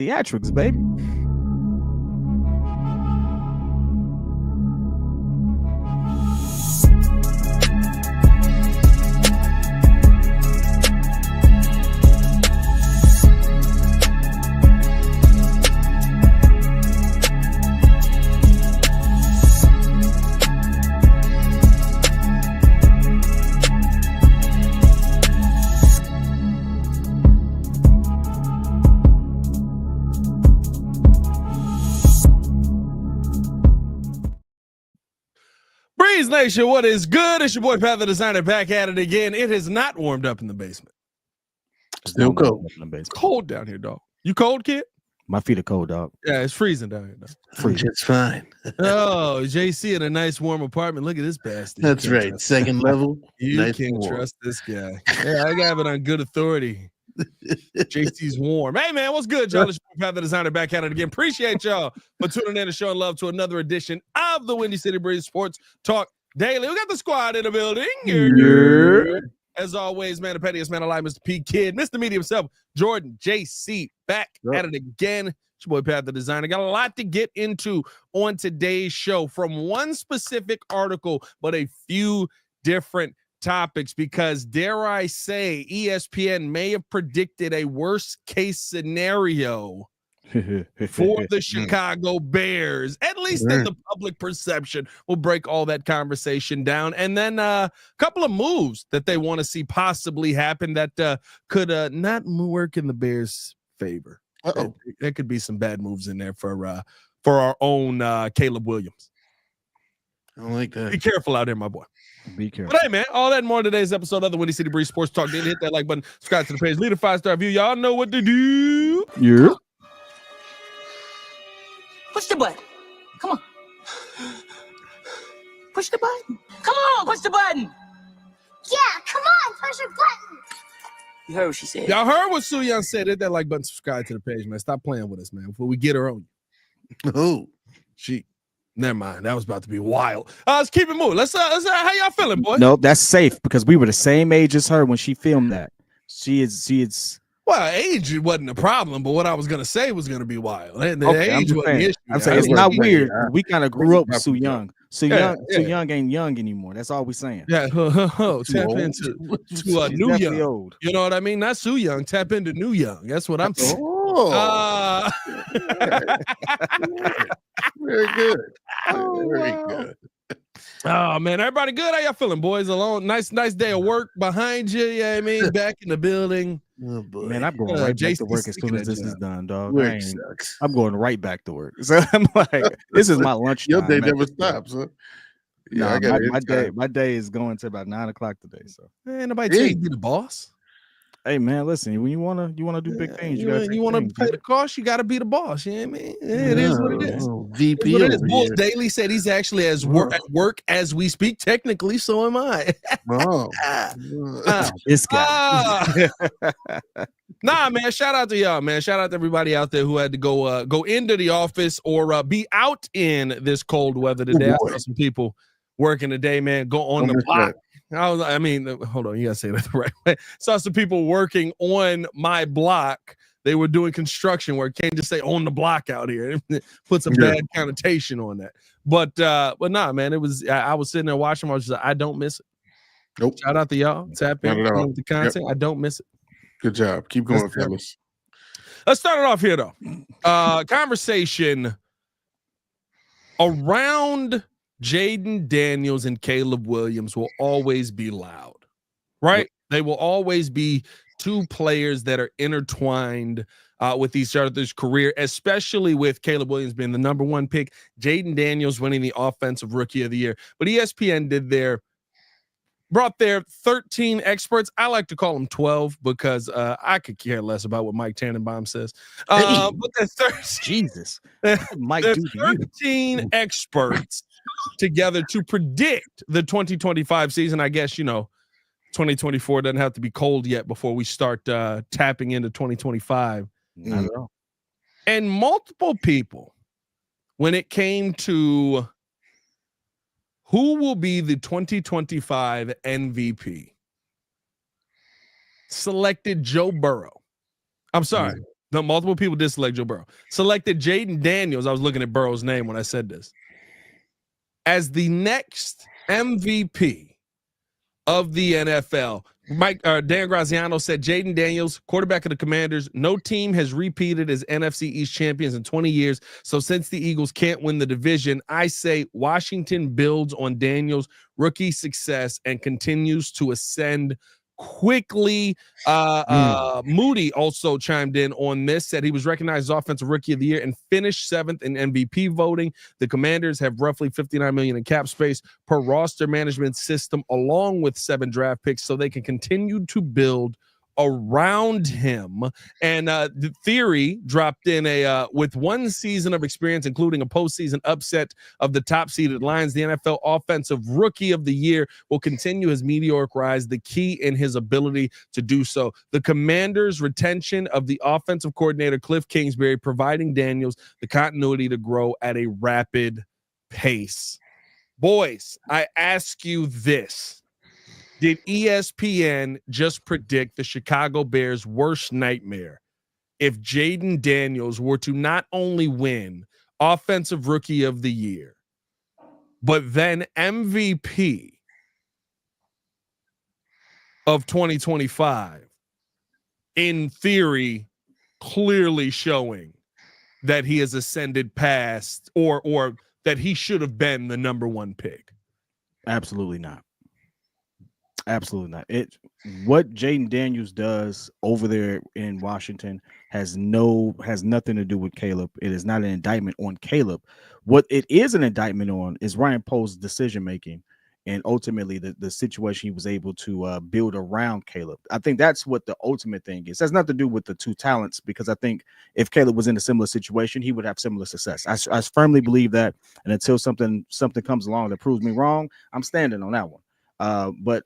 theatrics, baby. Breeze Nation, what is good? It's your boy Pat the Designer back at it again. It has not warmed up in the basement. Still cold. It's cold down here, dog. You cold, kid? My feet are cold, dog. Yeah, it's freezing down here, dog. Freezing. It's fine. Oh, JC in a nice warm apartment. Look at this bastard. That's right. Second level. You nice can't trust this guy. Yeah, I got it on good authority. JC's warm. Hey, man, what's good, y'all? It's your boy Pat the Designer back at it again. Appreciate y'all for tuning in and showing love to another edition of the Windy City Breeze Sports Talk Daily. We got the squad in the building. Yeah. As always, man, the pettiest man alive, Mr. P Kid, Mr. Media himself, Jordan JC, back at it again. It's your boy Pat the Designer. Got a lot to get into on today's show from one specific article, but a few different topics because, dare I say, ESPN may have predicted a worst case scenario for the Chicago Bears, at least in the public perception. We'll break all that conversation down. And then a couple of moves that they want to see possibly happen that could not work in the Bears' favor. There could be some bad moves in there for our own Caleb Williams. I like that. Be careful out there, my boy. Be careful. But hey, man, all that and more in today's episode of the Windy City Breeze Sports Talk. Hit that like button, subscribe to the page, leave a 5-star review. Y'all know what to do. Yeah. Push the button. Come on. Push the button. Come on, push the button. Yeah, come on, push the button. You heard what she said. Y'all heard what Soo Young said. Hit that like button, subscribe to the page, man. Stop playing with us, man, before we get her on you. Oh, Never mind. That was about to be wild. Let's keep it moving. Let's how y'all feeling, boy? Nope, that's safe because we were the same age as her when she filmed that. She is. Well, age wasn't a problem, but what I was gonna say was gonna be wild. And the Okay, age wasn't the issue. I'm saying it's not weird. We kind of grew up with Soo Young. Soo Young ain't young anymore. That's all we're saying. Yeah, tap into a new young. Old. You know what I mean? Not Soo Young. Tap into new young. That's what I'm saying. Very good. Very good. Oh man, everybody good? How y'all feeling, boys? Alone, nice day of work behind you. Yeah, I mean, back in the building. Oh boy. Man, I'm going right back to work as soon as this is done, dog. Sucks. I'm going right back to work. So I'm like, this is my lunch. Your day never stops, huh? Yeah, my day is going to about 9:00 today. So man, nobody tell you to be the boss. Hey man, listen, when you wanna do big things, you want to pay the cost, you gotta be the boss. You know what I mean? It is what it is. VP. What it is. Bulls Daily said he's actually at work as we speak. Technically, so am I. This guy. Nah, man. Shout out to y'all, man. Shout out to everybody out there who had to go into the office or be out in this cold weather today. I saw some people working today, man. Go on the block. Hold on, you gotta say that the right way. Saw some people working on my block. They were doing construction work. Can't just say on the block out here. Put some bad connotation on that. But nah, man. It was. I was sitting there watching. I was just like, I don't miss it. Nope. Shout out to y'all. Tap in with the content. Yep. I don't miss it. Good job. Keep going, fellas. Let's start it off here though. Conversation around Jayden Daniels and Caleb Williams will always be loud, right? Yep. They will always be two players that are intertwined with each other's career, especially with Caleb Williams being the number one pick, Jayden Daniels winning the Offensive Rookie of the Year. But ESPN brought their 13 experts. I like to call them 12 because I could care less about what Mike Tannenbaum says. But Jesus, Mike, 13 experts together to predict the 2025 season. I guess, 2024 doesn't have to be cold yet before we start tapping into 2025. I don't know. And multiple people, when it came to who will be the 2025 MVP, selected Joe Burrow. I'm sorry. No, multiple people did select Joe Burrow. Selected Jayden Daniels. I was looking at Burrow's name when I said this. As the next MVP of the NFL. Dan Graziano said Jayden Daniels, quarterback of the Commanders. No team has repeated as NFC East champions in 20 years. So since the Eagles can't win the division, I say Washington builds on Daniels' rookie success and continues to ascend quickly. Moody also chimed in on this, said he was recognized as Offensive Rookie of the Year and finished 7th in MVP voting. The Commanders have roughly $59 million in cap space per roster management system, along with 7 draft picks, so they can continue to build around him. And the theory dropped in with 1 season of experience, including a postseason upset of the top seeded Lions, the NFL Offensive Rookie of the Year will continue his meteoric rise, the key in his ability to do so. The Commanders' retention of the offensive coordinator, Cliff Kingsbury, providing Daniels the continuity to grow at a rapid pace. Boys, I ask you this. Did ESPN just predict the Chicago Bears' worst nightmare if Jayden Daniels were to not only win Offensive Rookie of the Year, but then MVP of 2025, in theory, clearly showing that he has ascended past or that he should have been the number 1 pick? Absolutely not. Absolutely not. What Jayden Daniels does over there in Washington has nothing to do with Caleb. It is not an indictment on Caleb. What it is an indictment on is Ryan Poles' decision making, and ultimately the situation he was able to build around Caleb. I think that's what the ultimate thing is. It has nothing to do with the 2 talents, because I think if Caleb was in a similar situation, he would have similar success. I firmly believe that, and until something comes along that proves me wrong, I'm standing on that one. But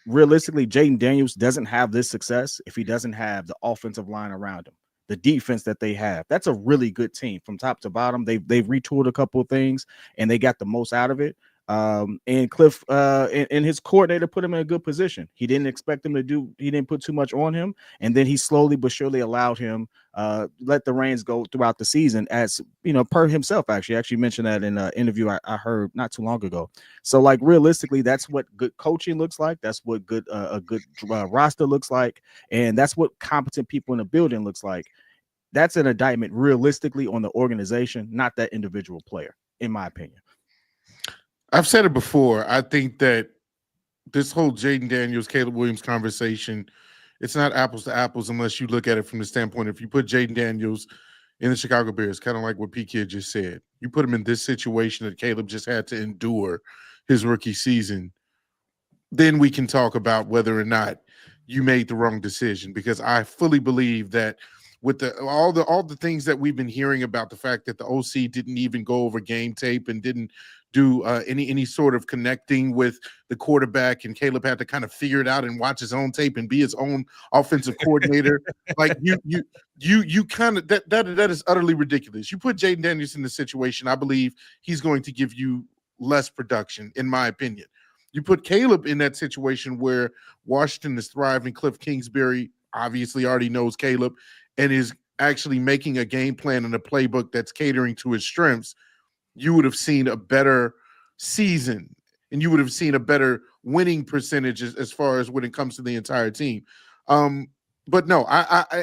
realistically, Jayden Daniels doesn't have this success if he doesn't have the offensive line around him, the defense that they have. That's a really good team from top to bottom. They've retooled a couple of things and they got the most out of it. And Cliff and his coordinator put him in a good position. He didn't expect him to he didn't put too much on him, and then he slowly but surely allowed him let the reins go throughout the season, as per himself. Actually mentioned that in an interview I heard not too long ago. So like realistically, that's what good coaching looks like. That's what a good roster looks like, and that's what competent people in the building looks like. That's an indictment realistically on the organization, not that individual player, in my opinion. I've said it before. I think that this whole Jayden Daniels, Caleb Williams conversation, it's not apples to apples unless you look at it from the standpoint, if you put Jayden Daniels in the Chicago Bears, kind of like what P. Kid just said, you put him in this situation that Caleb just had to endure his rookie season, then we can talk about whether or not you made the wrong decision, because I fully believe that with all the things that we've been hearing about, the fact that the OC didn't even go over game tape and didn't do any sort of connecting with the quarterback, and Caleb had to kind of figure it out and watch his own tape and be his own offensive coordinator. Like you kind of that is utterly ridiculous. You put Jayden Daniels in this situation, I believe he's going to give you less production, in my opinion. You put Caleb in that situation where Washington is thriving. Cliff Kingsbury obviously already knows Caleb and is actually making a game plan and a playbook that's catering to his strengths. You would have seen a better season, and you would have seen a better winning percentage as far as when it comes to the entire team. But no,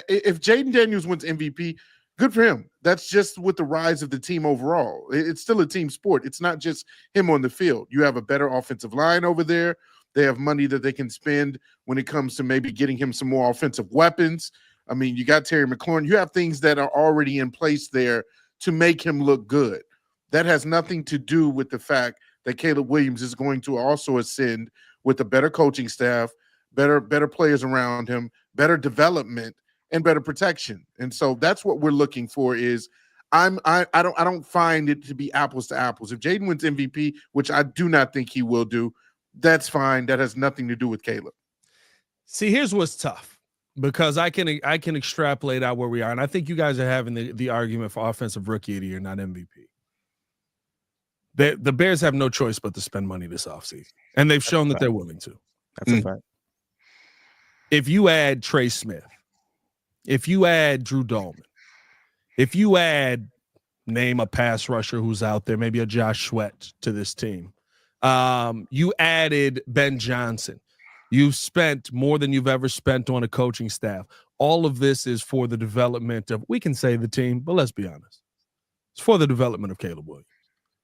if Jayden Daniels wins MVP, good for him. That's just with the rise of the team overall. It's still a team sport. It's not just him on the field. You have a better offensive line over there. They have money that they can spend when it comes to maybe getting him some more offensive weapons. I mean, you got Terry McLaurin. You have things that are already in place there to make him look good. That has nothing to do with the fact that Caleb Williams is going to also ascend with a better coaching staff, better players around him, better development, and better protection. And so that's what we're looking for. Is I don't find it to be apples to apples. If Jayden wins MVP, which I do not think he will do, that's fine. That has nothing to do with Caleb. See, here's what's tough, because I can extrapolate out where we are, and I think you guys are having the argument for Offensive Rookie of the Year, not MVP. The Bears have no choice but to spend money this offseason, and they've shown that they're willing to. That's a fact. If you add Trey Smith, if you add Drew Dolman, if you add, name a pass rusher who's out there, maybe a Josh Sweat to this team. You added Ben Johnson. You've spent more than you've ever spent on a coaching staff. All of this is for the development of, we can say the team, but let's be honest. It's for the development of Caleb Williams.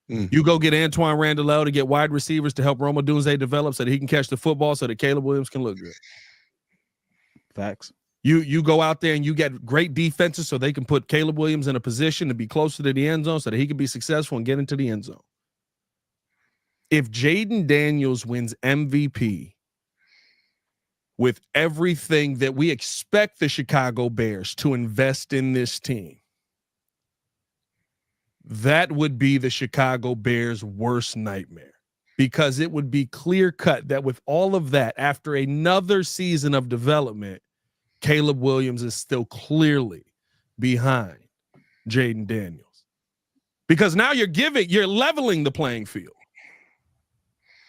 Mm-hmm. You go get Antoine Randall to get wide receivers to help Roma Dunze develop so that he can catch the football so that Caleb Williams can look good. Facts. You go out there and you get great defenses so they can put Caleb Williams in a position to be closer to the end zone so that he can be successful and get into the end zone. If Jayden Daniels wins MVP with everything that we expect the Chicago Bears to invest in this team, that would be the Chicago Bears' worst nightmare, because it would be clear cut that with all of that, after another season of development, Caleb Williams is still clearly behind Jayden Daniels, because now you're leveling the playing field.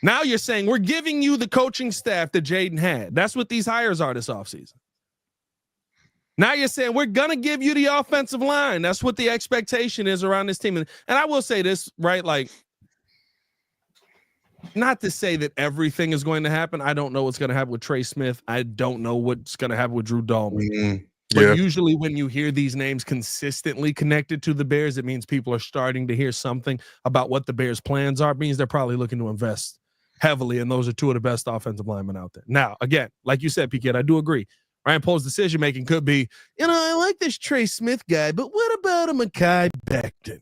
Now you're saying we're giving you the coaching staff that Jayden had. That's what these hires are this offseason. Now you're saying we're going to give you the offensive line. That's what the expectation is around this team. And I will say this, right? Like, not to say that everything is going to happen. I don't know what's going to happen with Trey Smith. I don't know what's going to happen with Drew Dolman. Mm-hmm. But usually when you hear these names consistently connected to the Bears, it means people are starting to hear something about what the Bears' plans are. It means they're probably looking to invest heavily, and those are two of the best offensive linemen out there. Now, again, like you said, PK, I do agree. Ryan Poles' decision-making could be, I like this Trey Smith guy, but what about a Mekhi Becton?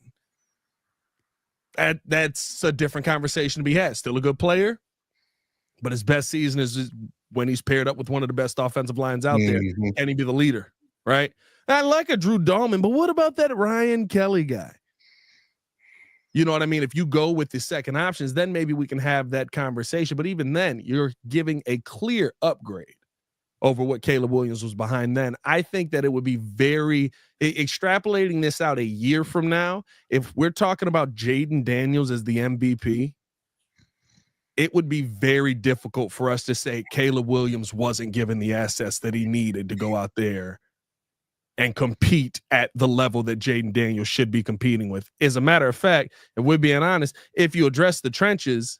That's a different conversation to be had. Still a good player, but his best season is when he's paired up with one of the best offensive lines out there. Can he be the leader, right? I like a Drew Dolman, but what about that Ryan Kelly guy? You know what I mean? If you go with the second options, then maybe we can have that conversation. But even then, you're giving a clear upgrade over what Caleb Williams was behind then. I think that it would be very extrapolating this out a year from now. If we're talking about Jayden Daniels as the MVP, it would be very difficult for us to say Caleb Williams wasn't given the assets that he needed to go out there and compete at the level that Jayden Daniels should be competing with. As a matter of fact, if we're being honest, if you address the trenches,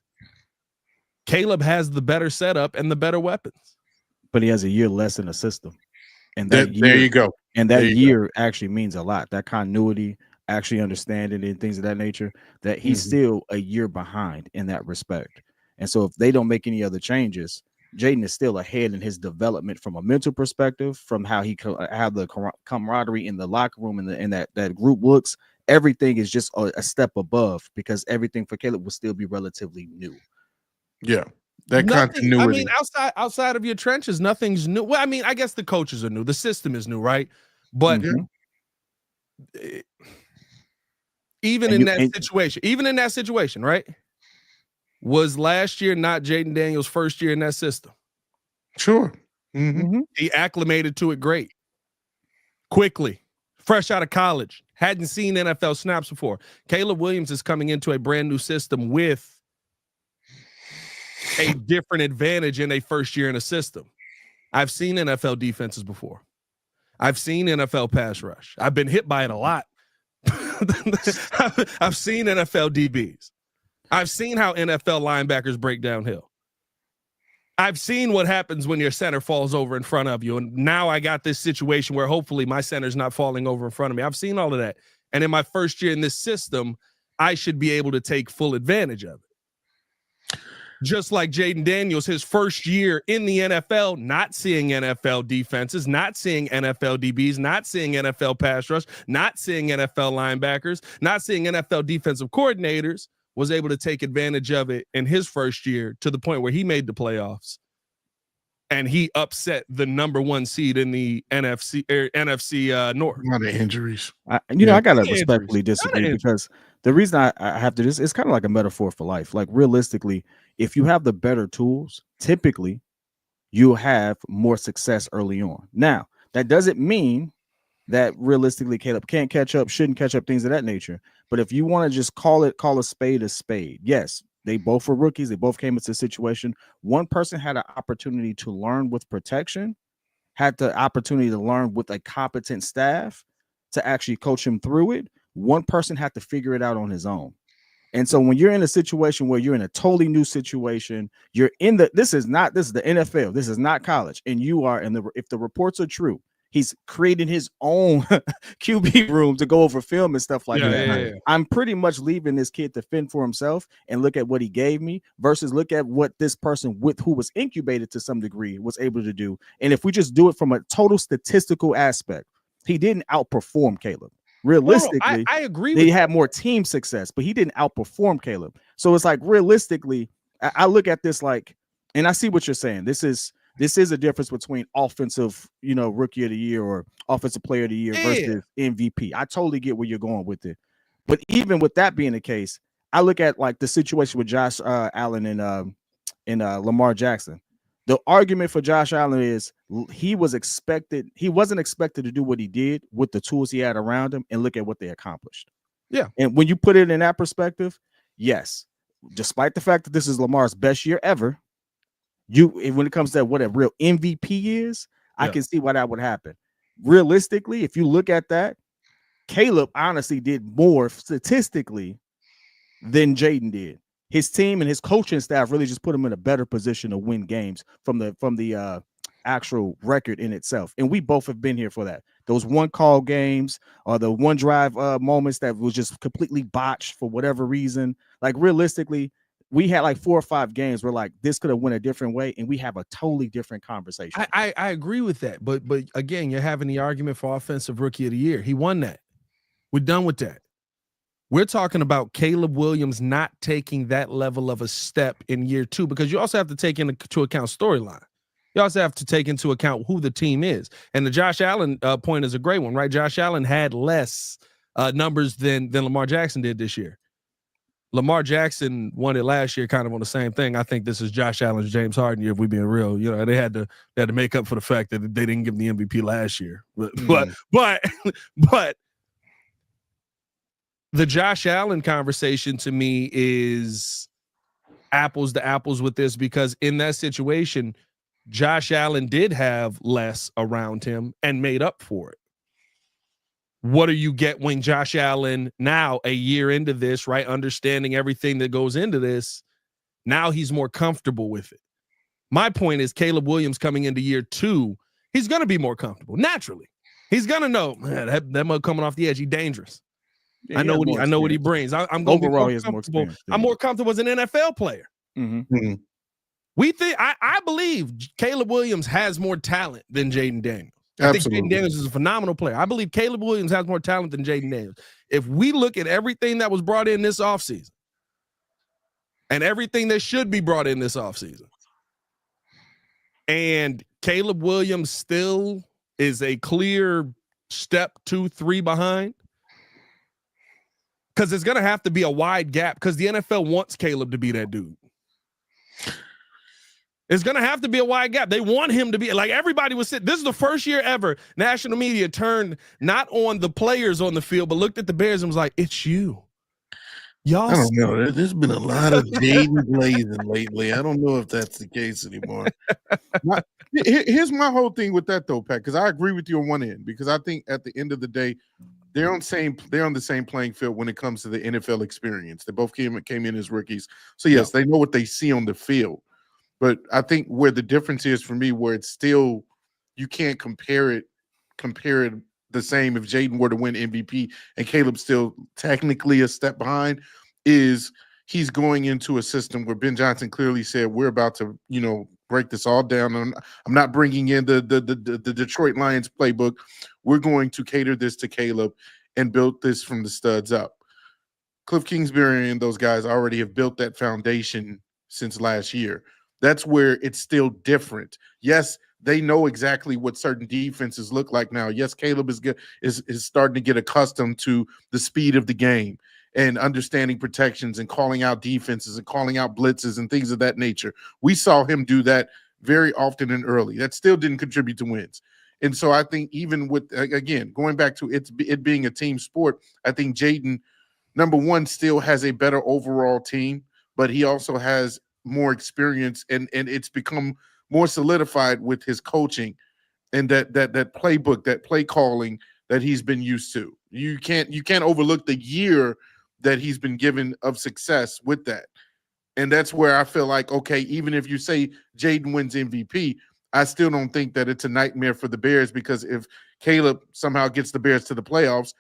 Caleb has the better setup and the better weapons. But he has a year less in the system. And that year, there you go. And that year actually means a lot. That continuity, actually understanding and things of that nature, that he's still a year behind in that respect. And so if they don't make any other changes, Jayden is still ahead in his development from a mental perspective, from how he have the camaraderie in the locker room and that group looks. Everything is just a step above, because everything for Caleb will still be relatively new. Yeah. That continuity. I mean, outside of your trenches, nothing's new. Well, I mean, I guess the coaches are new. The system is new, right? But even in that situation, right? Was last year not Jayden Daniels' first year in that system? Sure. He acclimated to it great. Quickly. Fresh out of college. Hadn't seen NFL snaps before. Caleb Williams is coming into a brand new system with a different advantage in a first year in a system. I've seen NFL defenses before. I've seen NFL pass rush. I've been hit by it a lot. I've seen NFL DBs. I've seen how NFL linebackers break downhill. I've seen what happens when your center falls over in front of you. And now I got this situation where hopefully my center's not falling over in front of me. I've seen all of that. And in my first year in this system, I should be able to take full advantage of it. Just like Jayden Daniels, his first year in the NFL, not seeing NFL defenses, not seeing NFL DBs, not seeing NFL pass rush, not seeing NFL linebackers, not seeing NFL defensive coordinators, was able to take advantage of it in his first year to the point where he made the playoffs and he upset the number one seed in the NFC North. A lot of injuries. I got to respectfully disagree, because the reason I have to this, it's kind of like a metaphor for life. Like, realistically, if you have the better tools, typically you'll have more success early on. Now, that doesn't mean that realistically Caleb can't catch up, shouldn't catch up, things of that nature. But if you want to just call a spade, yes, they both were rookies. They both came into a situation. One person had an opportunity to learn with protection, had the opportunity to learn with a competent staff to actually coach him through it. One person had to figure it out on his own. And so when you're in a situation where you're in a totally new situation, you're in this is the NFL, this is not college, and you are if the reports are true, he's creating his own QB room to go over film and stuff like that. Yeah. I'm pretty much leaving this kid to fend for himself and look at what he gave me versus look at what this person who was incubated to some degree was able to do. And if we just do it from a total statistical aspect, he didn't outperform Caleb. Realistically, I agree. They had more team success, but he didn't outperform Caleb. So it's like realistically, I look at this like, and I see what you're saying. This is a difference between offensive, rookie of the year or offensive player of the year versus MVP. I totally get where you're going with it. But even with that being the case, I look at like the situation with Josh Allen and Lamar Jackson. The argument for Josh Allen is he wasn't expected to do what he did with the tools he had around him, and look at what they accomplished. Yeah. And when you put it in that perspective, yes, despite the fact that this is Lamar's best year ever, when it comes to what a real MVP is, I can see why that would happen. Realistically, if you look at that, Caleb honestly did more statistically than Jayden did. His team and his coaching staff really just put him in a better position to win games from the actual record in itself. And we both have been here for that. Those one call games or the one drive moments that was just completely botched for whatever reason. Like realistically, we had like 4 or 5 games where like this could have went a different way, and we have a totally different conversation. I agree with that, but again, you're having the argument for offensive rookie of the year. He won that. We're done with that. We're talking about Caleb Williams not taking that level of a step in year 2, because you also have to take into account storyline. You also have to take into account who the team is. And the Josh Allen point is a great one, right? Josh Allen had less numbers than Lamar Jackson did this year. Lamar Jackson won it last year kind of on the same thing. I think this is Josh Allen's James Harden year, if we're being real. They had to make up for the fact that they didn't give him the MVP last year. But the Josh Allen conversation to me is apples to apples with this, because in that situation, Josh Allen did have less around him and made up for it. What do you get when Josh Allen, now a year into this, right, understanding everything that goes into this, now he's more comfortable with it? My point is Caleb Williams coming into year 2, he's going to be more comfortable naturally. He's going to know, man, that mug coming off the edge, he's dangerous. Yeah, I know what he brings. I'm going to be more comfortable. I'm more comfortable as an NFL player. Mm-hmm. Mm-hmm. I believe Caleb Williams has more talent than Jayden Daniels. I think Jayden Daniels is a phenomenal player. I believe Caleb Williams has more talent than Jayden Daniels. If we look at everything that was brought in this offseason and everything that should be brought in this offseason, and Caleb Williams still is a clear step 2, 3 behind, because it's going to have to be a wide gap, because the NFL wants Caleb to be that dude. It's going to have to be a wide gap. They want him to be like everybody was sitting. This is the first year ever national media turned not on the players on the field, but looked at the Bears and was like, it's you. Y'all. I don't know. There's been a lot of Jaden blazing lately. I don't know if that's the case anymore. Here's my whole thing with that, though, Pat, because I agree with you on one end, because I think at the end of the day, they're on the same playing field when it comes to the NFL experience. They both came in as rookies. So, yes, they know what they see on the field. But I think where the difference is for me, where it's still, you can't compare it the same if Jayden were to win MVP and Caleb's still technically a step behind, is he's going into a system where Ben Johnson clearly said, we're about to, break this all down. I'm not bringing in the Detroit Lions playbook. We're going to cater this to Caleb and build this from the studs up. Cliff Kingsbury and those guys already have built that foundation since last year. That's where it's still different. Yes, they know exactly what certain defenses look like now. Yes, Caleb is starting to get accustomed to the speed of the game and understanding protections and calling out defenses and calling out blitzes and things of that nature. We saw him do that very often and early. That still didn't contribute to wins. And so I think even with, again, going back to it being a team sport, I think Jayden, number one, still has a better overall team, but he also has more experience, and it's become more solidified with his coaching and that playbook, that play calling that he's been used to. You can't overlook the year that he's been given of success with that. And that's where I feel like, okay, even if you say Jaden wins MVP, I still don't think that it's a nightmare for the Bears, because if Caleb somehow gets the Bears to the playoffs,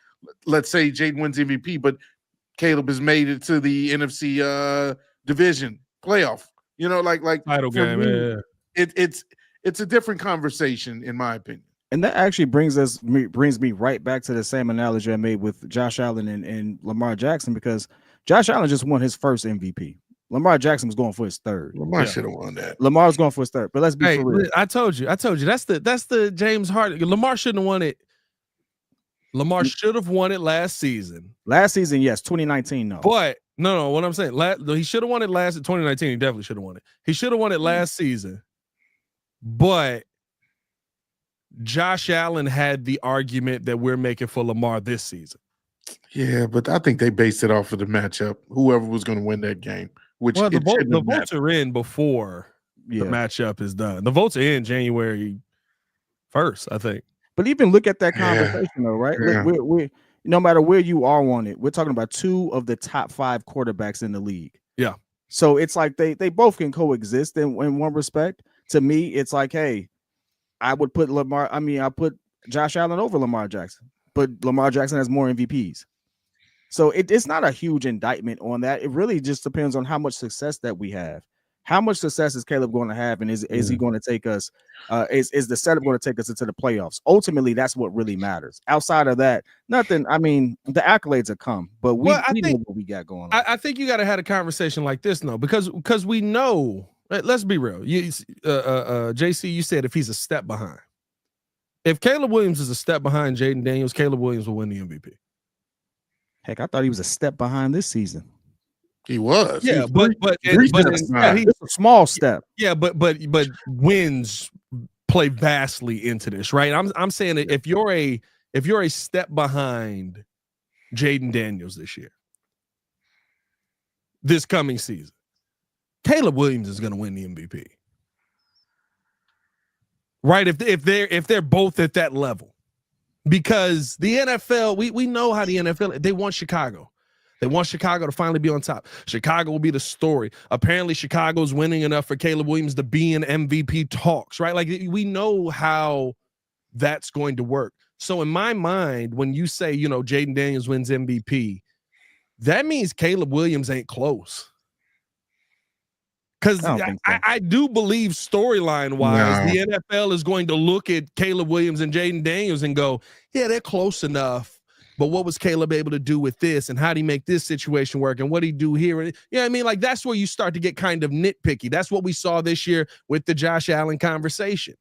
let's say Jaden wins MVP, but Caleb has made it to the NFC division playoff. Like title game. Me, it's a different conversation, in my opinion. And that actually brings me right back to the same analogy I made with Josh Allen and Lamar Jackson, because Josh Allen just won his first MVP. Lamar Jackson was going for his third. Lamar should have won that. Lamar was going for his third, but let's be for real. I told you. That's the James Harden. Lamar shouldn't have won it. Lamar should have won it last season. Last season, yes. 2019, no. But no. What I'm saying, he should have won it last 2019. He definitely should have won it. He should have won it last season. But Josh Allen had the argument that we're making for Lamar this season. Yeah, but I think they based it off of the matchup. Whoever was going to win that game. The votes are in before the matchup is done. The votes are in January 1st, I think. But even look at that conversation, though, right? Yeah. Look, we're no matter where you are on it, we're talking about two of the top 5 quarterbacks in the league. Yeah. So it's like they both can coexist in one respect. To me, it's like, hey, I would put I put Josh Allen over Lamar Jackson, but Lamar Jackson has more MVPs. So it's not a huge indictment on that. It really just depends on how much success that we have. How much success is Caleb going to have, and is he going to take us? Is the setup going to take us into the playoffs? Ultimately, that's what really matters. Outside of that, nothing. I mean, the accolades have come, but we know what we got going on. I think you got to have a conversation like this, though, because we know. Let's be real. JC, you said if he's a step behind. If Caleb Williams is a step behind Jayden Daniels, Caleb Williams will win the MVP. Heck, I thought he was a step behind this season. He was. Yeah, he's a small step. Yeah, but wins play vastly into this, right? I'm saying that if you're a step behind Jayden Daniels this coming season, Caleb Williams is going to win the MVP. Right? If they're both at that level. Because the NFL, we know how the NFL, they want Chicago. They want Chicago to finally be on top. Chicago will be the story. Apparently, Chicago's winning enough for Caleb Williams to be in MVP talks, right? Like, we know how that's going to work. So in my mind, when you say, Jayden Daniels wins MVP, that means Caleb Williams ain't close. Because I do believe storyline-wise, the NFL is going to look at Caleb Williams and Jayden Daniels and go, yeah, they're close enough. But what was Caleb able to do with this? And how did he make this situation work? And what did he do here? You know what I mean? Like, that's where you start to get kind of nitpicky. That's what we saw this year with the Josh Allen conversation.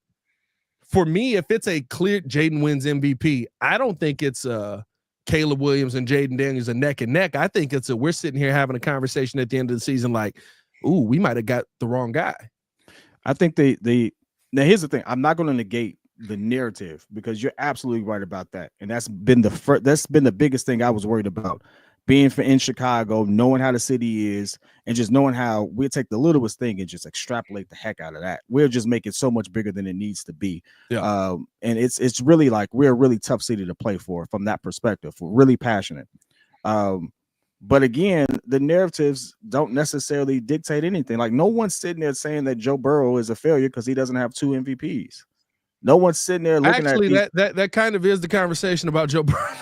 For me, if it's a clear Jayden wins MVP, I don't think it's Caleb Williams and Jayden Daniels are neck and neck. I think it's we're sitting here having a conversation at the end of the season like, ooh, we might have got the wrong guy. I think now here's the thing. I'm not going to negate the narrative, because you're absolutely right about that. And that's been the biggest thing I was worried about, being in Chicago, knowing how the city is, and just knowing how we take the littlest thing and just extrapolate the heck out of that. We'll just make it so much bigger than it needs to be. Yeah. And it's really like, we're a really tough city to play for from that perspective. We're really passionate. But again, the narratives don't necessarily dictate anything. Like, no one's sitting there saying that Joe Burrow is a failure because he doesn't have 2 MVPs. No one's sitting there looking at that kind of is the conversation about Joe Burrow.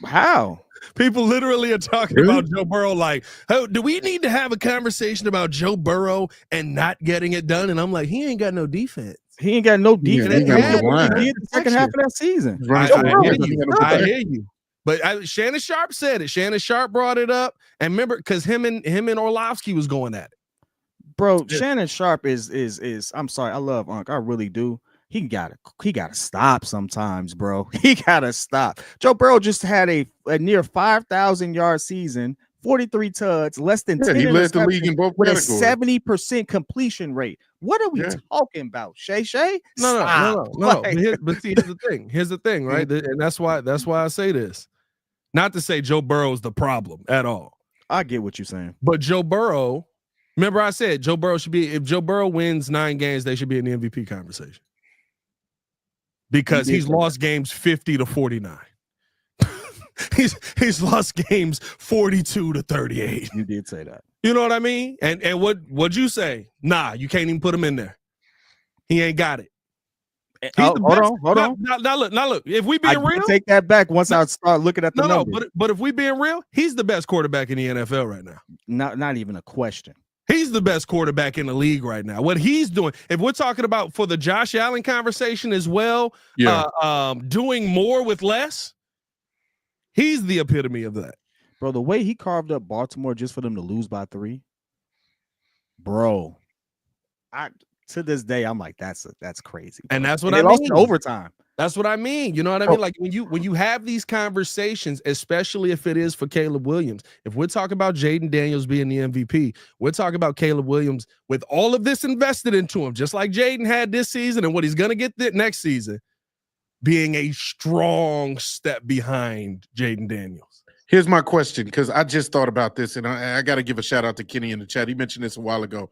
How? People literally are talking about Joe Burrow like, oh, do we need to have a conversation about Joe Burrow and not getting it done? And I'm like, he ain't got no defense. He ain't got no defense. Yeah, he had the second half of that season. I hear you. But Shannon Sharp said it. Shannon Sharp brought it up. And remember, because him and Orlovsky was going at it. Bro, Shannon Sharp is I'm sorry, I love Unc. I really do. He gotta stop sometimes, bro. He gotta stop. Joe Burrow just had a near 5,000 yard season, 43 tuds, less than 10. He led the league in both with categories. A 70% completion rate. What are we talking about, Shay? No. But see, here's the thing, right? And that's why I say this. Not to say Joe Burrow is the problem at all. I get what you're saying. But Joe Burrow, remember I said Joe Burrow should be, if Joe Burrow wins 9 games, they should be in the MVP conversation. because he's lost games 50-49. he's lost games 42-38. You did say that. You know what I mean? And what'd you say? Nah, you can't even put him in there. He ain't got it. Hold on. Now look. If we being real, take that back once I start looking at the numbers. But if we being real, he's the best quarterback in the NFL right now. Not even a question. He's the best quarterback in the league right now. What he's doing, if we're talking about for the Josh Allen conversation as well, doing more with less, he's the epitome of that. Bro, the way he carved up Baltimore just for them to lose by 3, bro. To this day, I'm like, that's crazy. And that's what I mean. In overtime. That's what I mean. You know what I mean? Like when you have these conversations, especially if it is for Caleb Williams, if we're talking about Jayden Daniels being the MVP, we're talking about Caleb Williams with all of this invested into him, just like Jaden had this season and what he's going to get next season, being a strong step behind Jayden Daniels. Here's my question, because I just thought about this, and I got to give a shout out to Kenny in the chat. He mentioned this a while ago.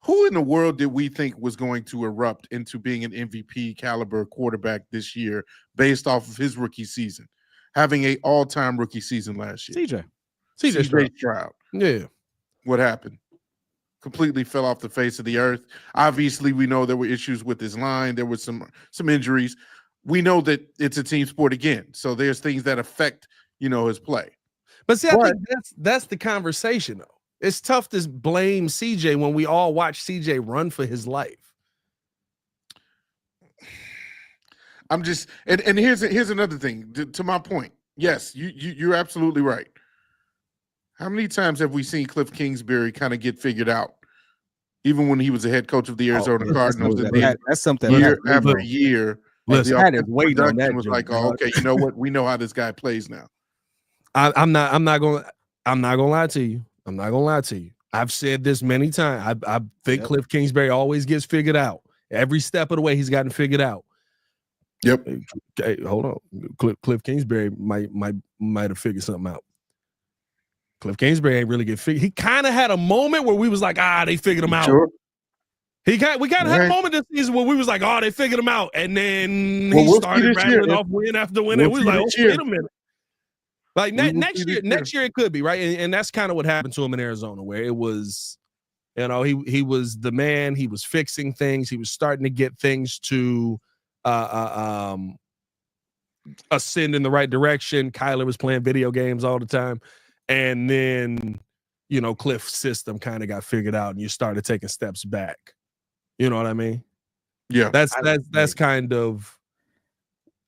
Who in the world did we think was going to erupt into being an MVP caliber quarterback this year based off of his rookie season, having an all-time rookie season last year? CJ Stroud. Yeah. What happened? Completely fell off the face of the earth. Obviously, we know there were issues with his line. There were some injuries. We know that it's a team sport again, so there's things that affect, his play. But see, I think that's the conversation, though. It's tough to blame CJ when we all watch CJ run for his life. I'm just and here's another thing to my point. Yes, you're absolutely right. How many times have we seen Cliff Kingsbury kind of get figured out, even when he was the head coach of the Arizona Cardinals? That's something year after year. Listen, the was like, oh, okay, you know what? We know how this guy plays now. I'm not gonna lie to you. I'm not gonna lie to you. I've said this many times. I think Cliff Kingsbury always gets figured out. Every step of the way, he's gotten figured out. Yep. Hey, hold on. Cliff Kingsbury might have figured something out. Cliff Kingsbury ain't really get figured. He kind of had a moment where we was like, they figured him out. Sure. We kind of had a moment this season where we was like, they figured him out, and then he started rattling off win after win, and we was like, wait a minute. Like next year it could be right, and that's kind of what happened to him in Arizona, where it was, he was the man. He was fixing things. He was starting to get things to ascend in the right direction. Kyler was playing video games all the time, and then Cliff's system kind of got figured out, and you started taking steps back. You know what I mean? Yeah, that's kind of.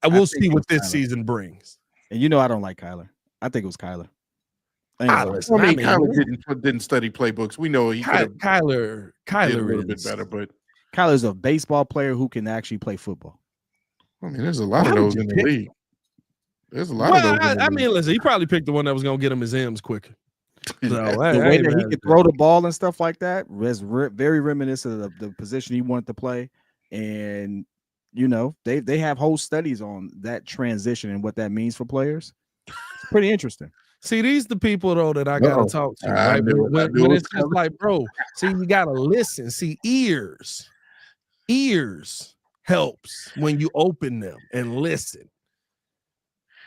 We'll see what this season brings. And I don't like Kyler. I think it was Kyler. Kyler didn't study playbooks. We know he Kyler did a little bit better, but Kyler's a baseball player who can actually play football. I mean, there's a lot of those in the league. There's a lot of those. Listen, he probably picked the one that was going to get him his M's quicker. So, the way that he could throw the ball and stuff like that was very reminiscent of the position he wanted to play. And they have whole studies on that transition and what that means for players. It's pretty interesting. See, these the people though that I gotta talk to, right? When it's just like, bro, see, you gotta listen. See, ears helps when you open them and listen.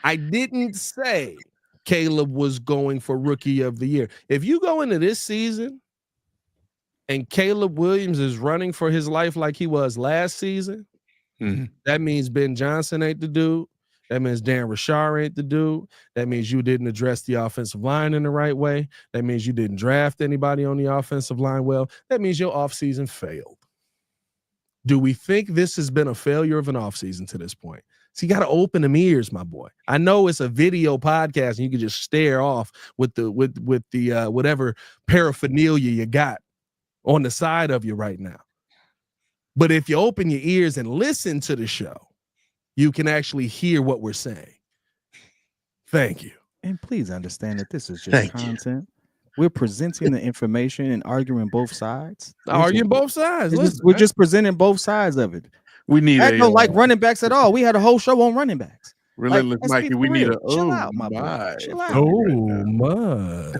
I didn't say Caleb was going for rookie of the year. If you go into this season and Caleb Williams is running for his life like he was last season, that means Ben Johnson ain't the dude. That means Dan Rashard ain't the dude. That means you didn't address the offensive line in the right way. That means you didn't draft anybody on the offensive line well. That means your offseason failed. Do we think this has been a failure of an offseason to this point? So you got to open them ears, my boy. I know it's a video podcast and you can just stare off with the whatever paraphernalia you got on the side of you right now. But if you open your ears and listen to the show, you can actually hear what we're saying. Thank you. And please understand that this is just content. We're presenting the information and arguing both sides. We're just presenting both sides of it. We need I don't like running backs at all. We had a whole show on running backs. Relentless let's be Mikey, for we need real. a Chill oh out, my boy. my. Chill out. Oh my!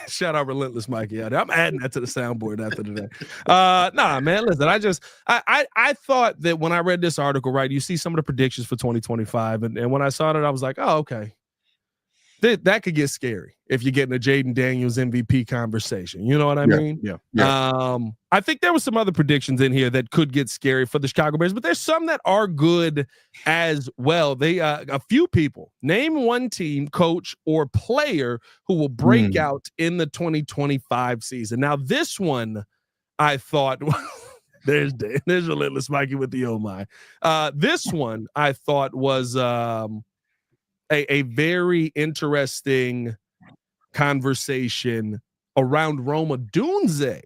Shout out Relentless Mikey out there. I'm adding that to the soundboard after today. Nah, man. Listen, I thought that when I read this article, right, you see some of the predictions for 2025, and when I saw that, I was like, oh, okay. That could get scary if you're getting a Jayden Daniels MVP conversation. You know what I mean? Yeah. I think there were some other predictions in here that could get scary for the Chicago Bears, but there's some that are good as well. They a few people name one team, coach, or player who will break out in the 2025 season. Now, this one I thought there's Relentless Mikey with the oh my. This one I thought was a very interesting conversation around Roma Dunze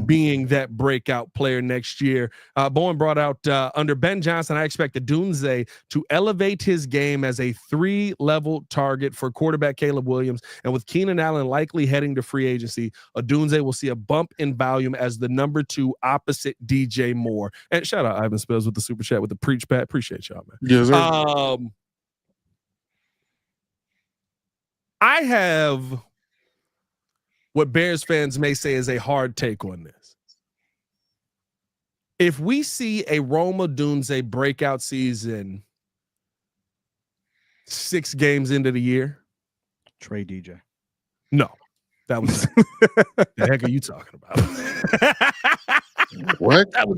being that breakout player next year. Bowen brought out under Ben Johnson, I expect the Dunze to elevate his game as a 3-level target for quarterback Caleb Williams. And with Keenan Allen likely heading to free agency, Dunze will see a bump in volume as the number 2 opposite DJ Moore. And shout out Ivan Spells with the super chat with the preach pat. Appreciate y'all, man. Yes, sir. I have what Bears fans may say is a hard take on this. If we see a Roma Dunze breakout season 6 games into the year, Trey DJ. No, that was the heck are you talking about? What? That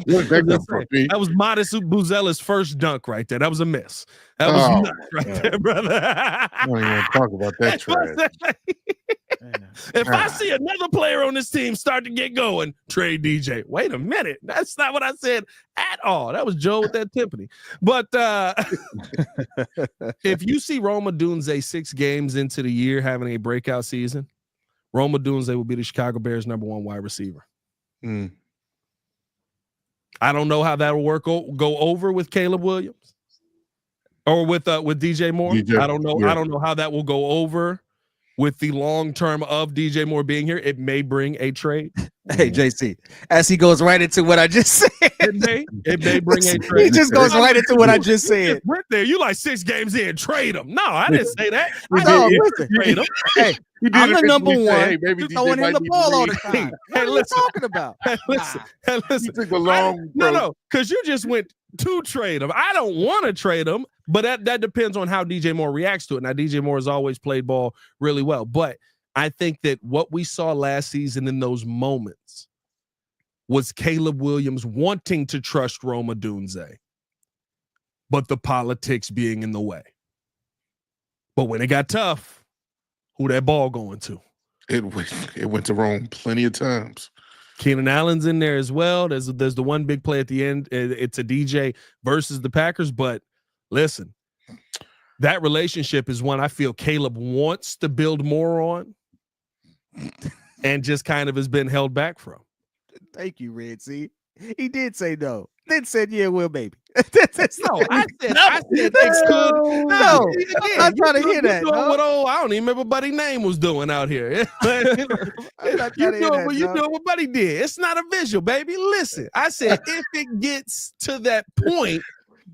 was Modest Buzella's first dunk right there. That was a miss. That was nuts right there, brother. I don't even want to talk about that trash. If I see another player on this team start to get going, trade DJ. Wait a minute. That's not what I said at all. That was Joe with that timpani. But if you see Roma Dunze 6 games into the year having a breakout season, Roma Dunze will be the Chicago Bears' number 1 wide receiver. I don't know how that will go over with Caleb Williams or with DJ Moore. I don't know. Yeah. I don't know how that will go over with the long term of DJ Moore being here. It may bring a trade. Hey, JC, as he goes right into what I just said. It may bring a trade. He just goes right into what I just said. Right there, you like 6 games in, trade him. No, I didn't say that. Trade him. Hey, I'm the number 1. Hey, maybe throwing him the ball all the time. What are you talking about? Hey, listen. You took a long no, because you just went to trade him. I don't want to trade him, but that depends on how DJ Moore reacts to it. Now, DJ Moore has always played ball really well, but I think that what we saw last season in those moments was Caleb Williams wanting to trust Roma Dunze, but the politics being in the way. But when it got tough, who that ball going to? It went to Rome plenty of times. Keenan Allen's in there as well. There's the one big play at the end. It's a DJ versus the Packers, but listen, that relationship is one I feel Caleb wants to build more on and just kind of has been held back from. Thank you, Red. See, he did say no. Then said, yeah, well, baby. No, I said things could. No, I'm trying to hear that. I don't even remember what Buddy Name was doing out here. You doing what Buddy did. It's not a visual, baby. Listen, I said if it gets to that point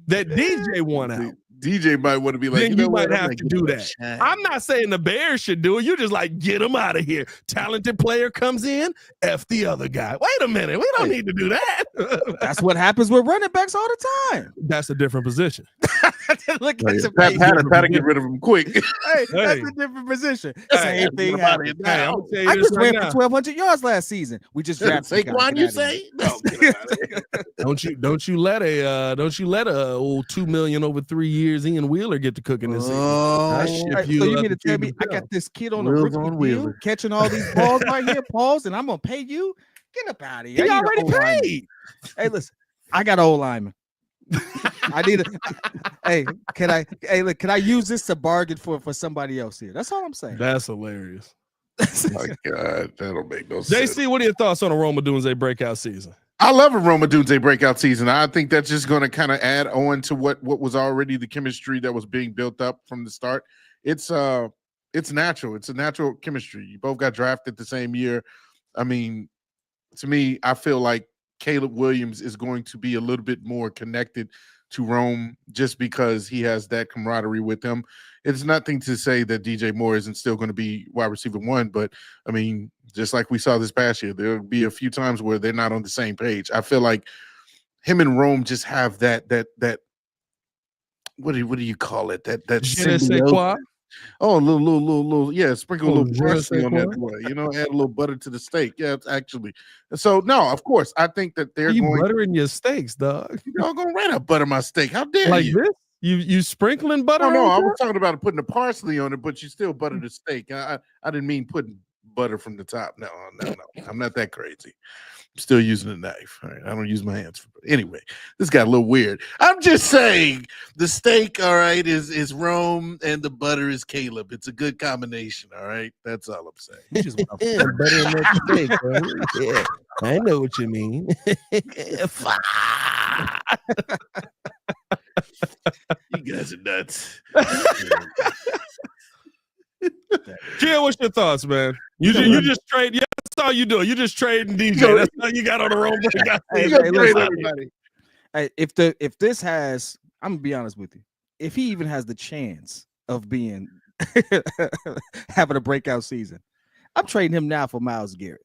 that DJ won out, DJ might want to be like, then you might have to do that. I'm not saying the Bears should do it. You just like get them out of here. Talented player comes in, F the other guy. Wait a minute, we don't need to do that. That's what happens with running backs all the time. That's a different position. Look at Pat get rid of him quick. That's a different position. Same thing happened. I just ran for 1,200 yards last season. We just drafted Saquon. You say? Don't you let a old $2 million over 3 years Ian Wheeler get to cooking this season. So you mean to tell me I got this kid on the rookie deal catching all these balls right here, Pauls, and I'm gonna pay you? Get up out of here. He already paid. Hey, listen, I got an old lineman. I need can I use this to bargain for somebody else here? That's all I'm saying. That's hilarious. My God, that'll make no sense. JC, what are your thoughts on a Roma Dunze breakout season? I love a Roma Dunze breakout season. I think that's just going to kind of add on to what was already the chemistry that was being built up from the start. It's natural. It's a natural chemistry. You both got drafted the same year. I mean, to me, I feel like Caleb Williams is going to be a little bit more connected to Rome just because he has that camaraderie with him. It's nothing to say that DJ Moore isn't still going to be wide receiver 1, but I mean, just like we saw this past year, there'll be a few times where they're not on the same page. I feel like him and Rome just have that what do you call it? That symbiosis. Oh, a little, yeah, sprinkle a little parsley on that boy. You know, add a little butter to the steak. Yeah, actually. So no, of course, I think that they're going buttering your steaks, dog. You're going right up butter my steak. How dare like you? This? You sprinkling butter? Oh, no, on I was talking about putting the parsley on it, but you still butter the steak. I didn't mean putting butter from the top. No. I'm not that crazy. I'm still using a knife. All right, I don't use my hands. Anyway, this got a little weird. I'm just saying the steak, all right, is Rome and the butter is Caleb. It's a good combination, all right? That's all I'm saying. You just butter in that steak, bro. Yeah, I know what you mean. You guys are nuts. Kill, what's your thoughts, man? You just trade. Yeah, that's all you do. You just trading DJ. That's all you got on the road. Hey, if this has, I'm gonna be honest with you. If he even has the chance of being having a breakout season, I'm trading him now for Myles Garrett.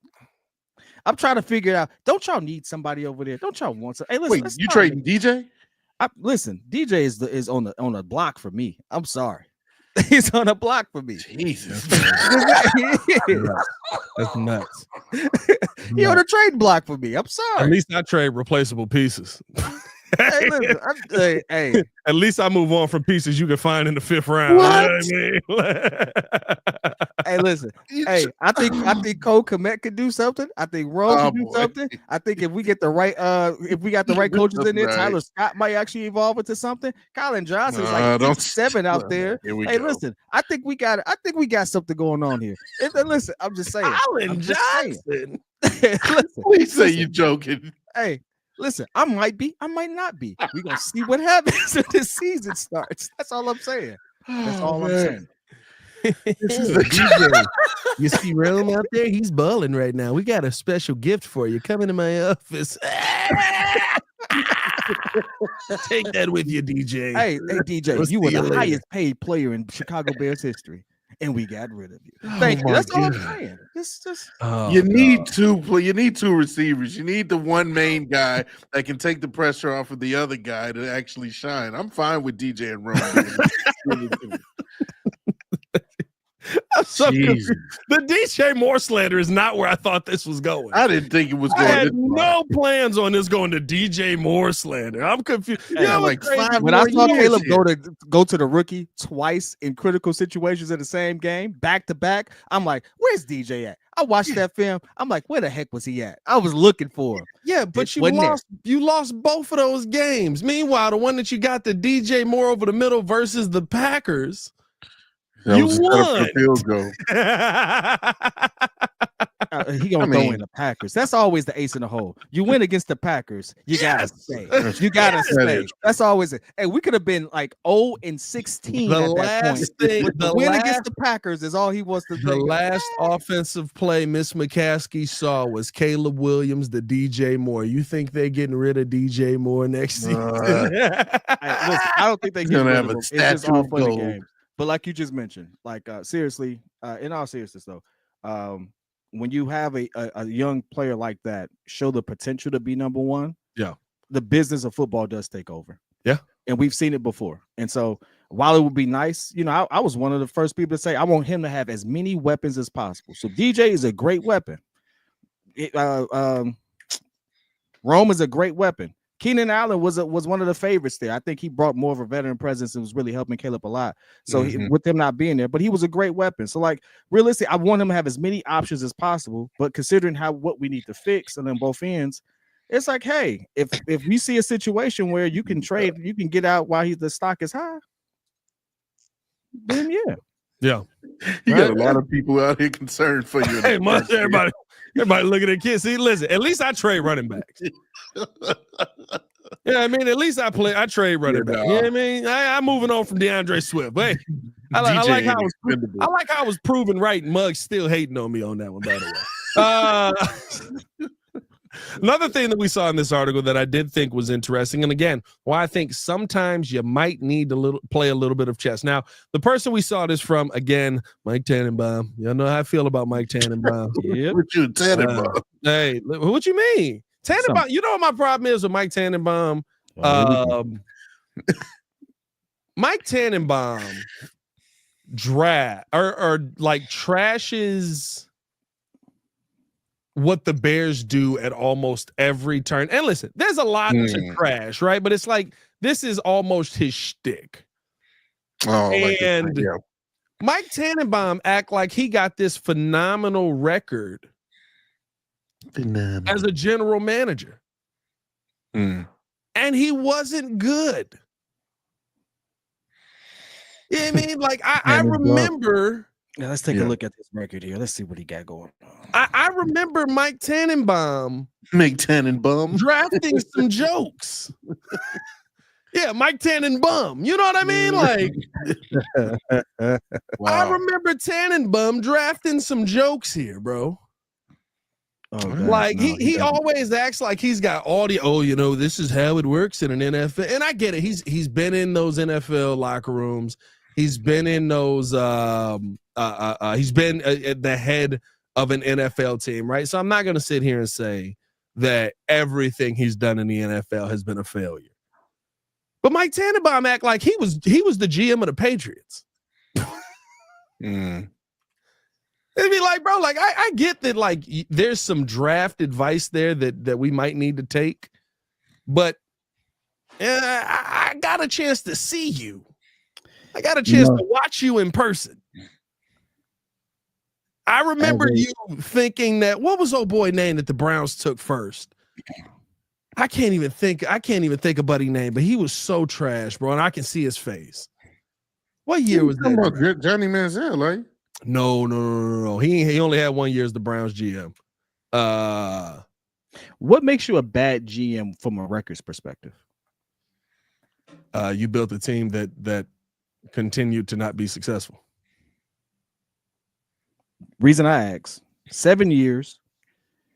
I'm trying to figure it out. Don't y'all need somebody over there? Don't y'all want some? Hey, listen, wait, you trading DJ? Listen, DJ is on the block for me. I'm sorry. He's on a block for me. Jesus. That's nuts. He on a trade block for me. I'm sorry. At least I trade replaceable pieces. Hey, listen, hey. At least I move on from pieces you can find in the 5th round. What? You know what I mean? Hey, listen. Hey, I think Cole Kmet could do something. I think Rome could do something. I think if we get the right coaches in there, Right. Tyler Scott might actually evolve into something. Colin Johnson's like 6'7" out there. Hey, listen, I think we got something going on here. Listen, I'm just saying. Colin Johnson. Listen, Please say you joking. Hey, listen, I might be, I might not be. We're gonna see what happens when the season starts. That's all I'm saying. That's all I'm saying. This is the DJ. You see Rome out there? He's balling right now. We got a special gift for you. Come into my office. Take that with you, DJ. Hey, DJ, you were the highest paid player in Chicago Bears history, and we got rid of you. Thank you. That's all I'm saying. You need two receivers. You need the one main guy that can take the pressure off of the other guy to actually shine. I'm fine with DJ and Rome. I'm so confused. The DJ Moore slander is not where I thought this was going. I didn't think it was going. I had no plans on this going to DJ Moore slander. I'm confused. Hey, when I saw Caleb go to the rookie twice in critical situations in the same game, back to back, I'm like, where's DJ at? I watched that film. I'm like, where the heck was he at? I was looking for him. Yeah, but you lost both of those games. Meanwhile, the one that you got the DJ Moore over the middle versus the Packers. You won. Field goal. He gonna throw in the Packers. That's always the ace in the hole. You win against the Packers, you gotta stay. You gotta stay. That's always it. Hey, we could have been like 0-16 the at last that point. thing. The win against the Packers is all he wants to do. The last offensive play Miss McCaskey saw was Caleb Williams, the DJ Moore. You think they're getting rid of DJ Moore next season? I don't think they're gonna rid have of him. a It's just statue all of funny gold. games. But like you just mentioned, like seriously, in all seriousness though, when you have a young player like that show the potential to be number one, yeah, the business of football does take over. Yeah. And we've seen it before. And so while it would be nice, you know, I was one of the first people to say I want him to have as many weapons as possible. So DJ is a great weapon. Rome is a great weapon. Keenan Allen was one of the favorites there. I think he brought more of a veteran presence and was really helping Caleb a lot. So with him not being there, but he was a great weapon. So like realistically, I want him to have as many options as possible. But considering what we need to fix and on both ends, it's like, hey, if we see a situation where you can trade, you can get out while the stock is high, then yeah. You got a lot of people out here concerned for you. Hey, everybody look at the kids. See, listen, at least I trade running backs. Yeah, I mean, at least I trade running back. You know what I mean? I'm moving on from DeAndre Swift. But hey, I like how I was proven right. Muggs still hating on me on that one, by the way. Another thing that we saw in this article that I did think was interesting, and again, why I think sometimes you might need to play a little bit of chess. Now, the person we saw this from, again, Mike Tannenbaum. Y'all know how I feel about Mike Tannenbaum. Yep. What you Tannenbaum? Hey, what you mean? Tannenbaum, you know what my problem is with Mike Tannenbaum? Mike Tannenbaum like trashes what the Bears do at almost every turn. And listen, there's a lot to trash, right? But it's like this is almost his shtick. Oh, and Mike Tannenbaum act like he got this phenomenal record as a general manager. And he wasn't good. You know what I mean? Like I remember. Now let's take a look at this record here. Let's see what he got going on. I remember Mike Tannenbaum drafting some jokes. Yeah, Mike Tannenbaum. You know what I mean? Like, wow. I remember Tannenbaum drafting some jokes here, bro. Oh, like he always acts like he's got audio. Oh, you know, this is how it works in an NFL. And I get it. He's been in those NFL locker rooms. He's been in those. He's been at the head of an NFL team, right? So I'm not going to sit here and say that everything he's done in the NFL has been a failure. But Mike Tannenbaum act like he was the GM of the Patriots. It'd be like, bro, like I get that, like there's some draft advice there that we might need to take, but I got a chance to see you. I got a chance to watch you in person. I remember you thinking that, what was old boy name that the Browns took first? I can't even think of buddy name, but he was so trash, bro, and I can see his face. What year was that? About Johnny Manziel, like? No. He only had 1 year as the Browns GM. What makes you a bad GM from a records perspective? You built a team that continued to not be successful. Reason I ask, 7 years.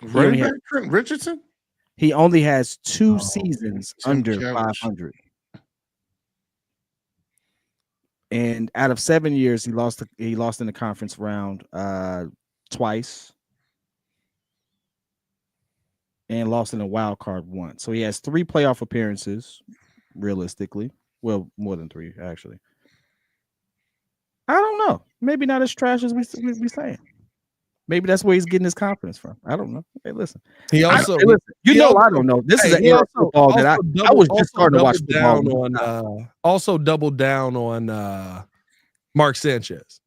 Running back Trent Richardson? He only has 2 seasons under 500. And out of 7 years, he lost in the conference round twice and lost in a wild card once. So he has 3 playoff appearances, realistically. Well, more than 3, actually. I don't know. Maybe not as trash as we saying. Maybe that's where he's getting his confidence from. I don't know. Hey, listen. He also, I don't know. This is an era of football that I was just starting to watch football. Also doubled down on Mark Sanchez.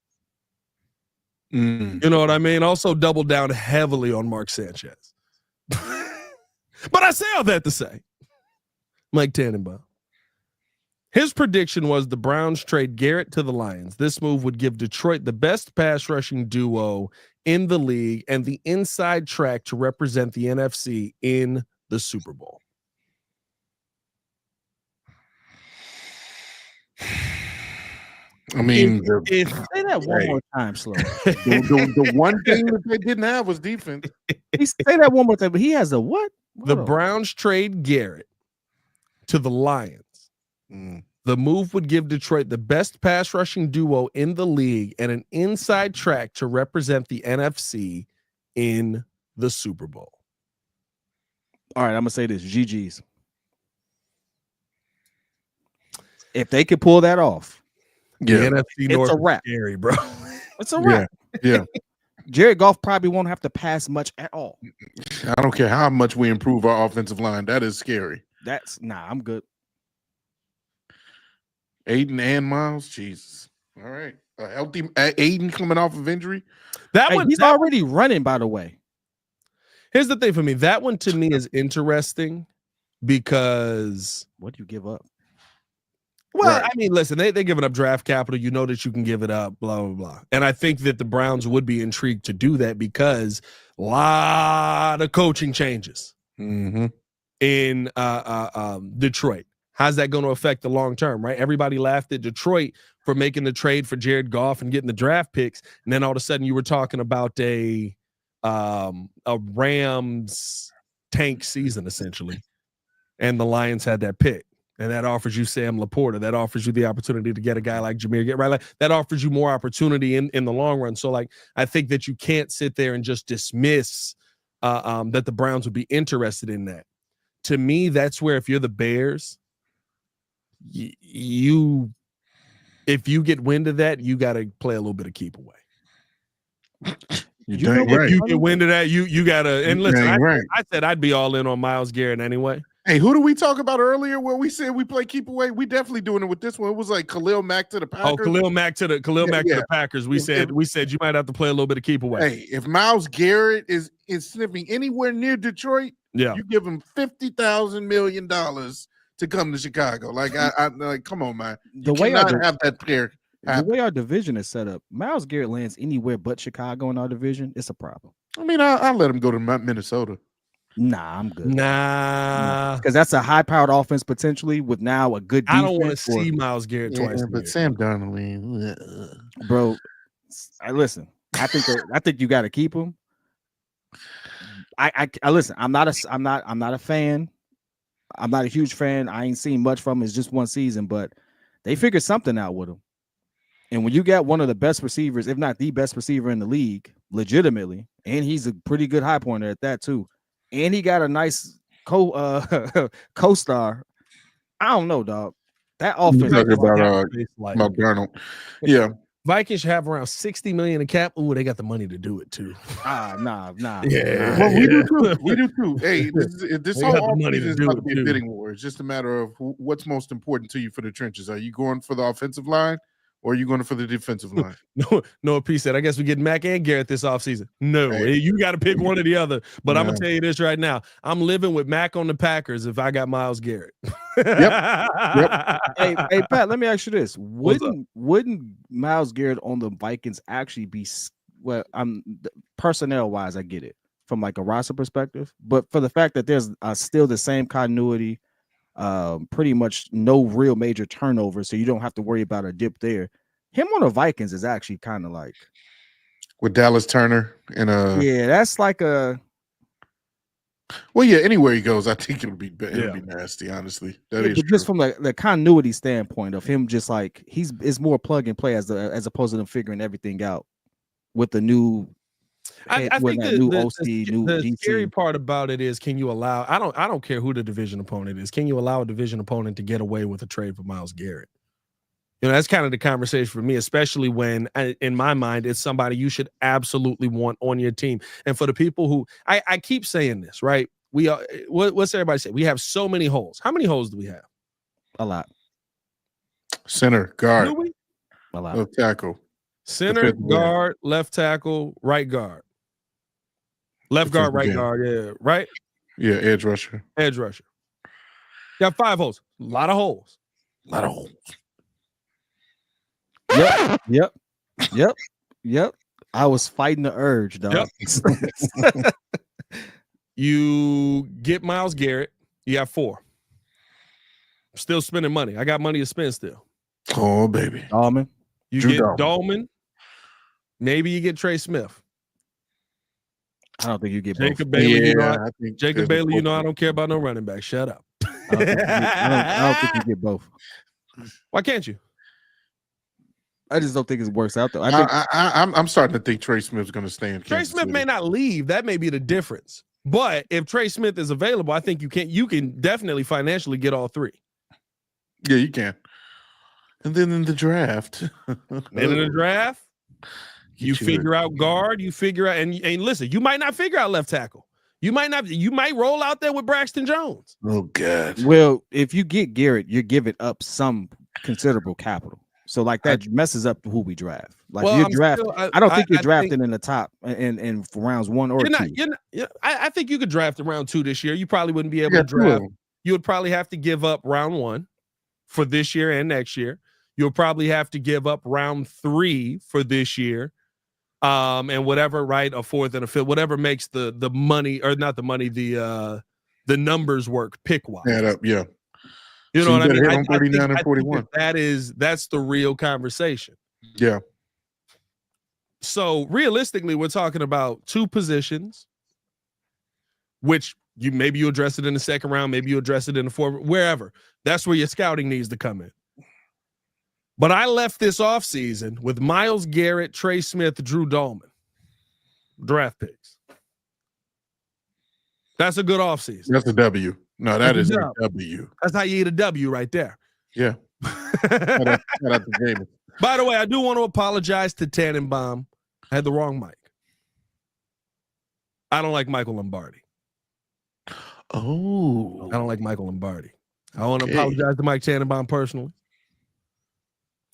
You know what I mean? Also doubled down heavily on Mark Sanchez. But I say all that to say, Mike Tannenbaum. His prediction was the Browns trade Garrett to the Lions. This move would give Detroit the best pass rushing duo in the league and the inside track to represent the NFC in the Super Bowl. I mean, say that one more time, slow. the one thing that they didn't have was defense. Say that one more time, but he has a what? The Browns trade Garrett to the Lions. The move would give Detroit the best pass rushing duo in the league and an inside track to represent the NFC in the Super Bowl. All right, I'm gonna say this: GG's. If they could pull that off, the NFC North it's a wrap. Scary, bro. It's a wrap. Yeah. Jared Goff probably won't have to pass much at all. I don't care how much we improve our offensive line. That is scary. I'm good. Aiden and Miles, Jesus. All right. Healthy Aiden coming off of injury. He's already running, by the way. Here's the thing for me. That one to me is interesting because what do you give up? Well, right. I mean, listen, they're giving up draft capital. You know that you can give it up, blah, blah, blah. And I think that the Browns would be intrigued to do that because a lot of coaching changes in Detroit. How's that going to affect the long term, right? Everybody laughed at Detroit for making the trade for Jared Goff and getting the draft picks. And then all of a sudden you were talking about a Rams tank season essentially, and the Lions had that pick. And that offers you Sam Laporta. That offers you the opportunity to get a guy like Jameer. Right? Like, that offers you more opportunity in the long run. So, like, I think that you can't sit there and just dismiss that the Browns would be interested in that. To me, that's where if you're the Bears, if you get wind of that, you got to play a little bit of keep away. You know if you get wind of that, you got to. And listen, right. I said I'd be all in on Myles Garrett anyway. Hey, who did we talk about earlier where we said we play keep away? We definitely doing it with this one. It was like Khalil Mack to the Packers. Oh, Khalil Mack to the Packers. We said you might have to play a little bit of keep away. Hey, if Myles Garrett is sniffing anywhere near Detroit, you give him $50,000 million to come to Chicago. Like I like, come on, man. You cannot have that pair. The way our division is set up, Myles Garrett lands anywhere but Chicago in our division. It's a problem. I mean, I'll let him go to Minnesota. Nah, I'm good. Nah, because that's a high-powered offense potentially with now a good defense. I don't want to see Myles Garrett twice. But Sam Darnold, bro. Listen, I think you got to keep him. I listen. I'm not a fan. I'm not a huge fan. I ain't seen much from him. It's just one season, but they figured something out with him. And when you got one of the best receivers, if not the best receiver in the league, legitimately, and he's a pretty good high pointer at that too. And he got a nice co-star. I don't know, dog. That offense. About Darnold. Yeah. Vikings should have around $60 million in cap. Ooh, they got the money to do it too. Nah. Yeah. Well, we do too. Hey, this whole offseason is going to be a bidding war. It's just a matter of what's most important to you for the trenches. Are you going for the offensive line? Or are you going for the defensive line? No, P said, I guess we get Mack and Garrett this offseason. No, you got to pick one or the other. But I'm going to tell you this right now. I'm living with Mack on the Packers if I got Myles Garrett. Yep. Hey, Pat, let me ask you this. Wouldn't Myles Garrett on the Vikings actually be personnel-wise, I get it, from like a roster perspective. But for the fact that there's still the same continuity, pretty much no real major turnover, so you don't have to worry about a dip there. Him on the Vikings is actually kind of like with Dallas Turner and that's like a anywhere he goes, I think it'll be nasty, honestly. That is just from the continuity standpoint of him, just like it's more plug and play as opposed to them figuring everything out with the new I think the GC. scary part about it is, can you allow? I don't care who the division opponent is. Can you allow a division opponent to get away with a trade for Myles Garrett? That's kind of the conversation for me, especially when, in my mind, it's somebody you should absolutely want on your team. And for the people who I keep saying this, right? We are. What's everybody say? We have so many holes. How many holes do we have? A lot. Center, guard, a lot. Left tackle. Center, guard, left tackle, right guard. Left guard, right guard, yeah, right? Yeah, edge rusher. Got 5 holes. A lot of holes. Yep. I was fighting the urge, dog. Yep. You get Myles Garrett, you got 4. Still spending money. I got money to spend still. Oh, baby. Dolman. You get Dolman. Maybe you get Trey Smith. I don't think you get Jacob both. Bailey. Jacob Bailey, I don't care about no running back. Shut up. I don't think you get both. Why can't you? I just don't think it works out though. I'm starting to think Trey Smith's going to stay in Kansas Trey Smith City. may not leave. That may be the difference. But if Trey Smith is available, I think you can definitely financially get all 3. Yeah, you can. And then in the draft. You figure out guard, you figure out, and listen, you might not figure out left tackle. You might roll out there with Braxton Jones. Oh, God. Well, if you get Garrett, you're giving up some considerable capital. So like that messes up who we draft. Like I don't think you're drafting in the top and for rounds 1 or 2. I think you could draft in round 2 this year. You probably wouldn't be able to draft. You would probably have to give up round 1 for this year and next year. You'll probably have to give up round 3 for this year. And whatever, right, a 4th and a 5th, whatever makes the money, or not the money, the numbers work pick wise. Add up, yeah. You know what I mean? On 39 and 41. That's the real conversation. Yeah. So realistically, we're talking about 2 positions, which Maybe you address it in the second round, maybe you address it in the fourth, wherever. That's where your scouting needs to come in. But I left this offseason with Myles Garrett, Trey Smith, Drew Dolman. Draft picks. That's a good offseason. That's a W. No, that's a W. That's how you eat a W right there. Yeah. Shout out to Jaden. By the way, I do want to apologize to Tannenbaum. I had the wrong mic. I don't like Michael Lombardi. Oh. I don't like Michael Lombardi. I want to apologize to Mike Tannenbaum personally.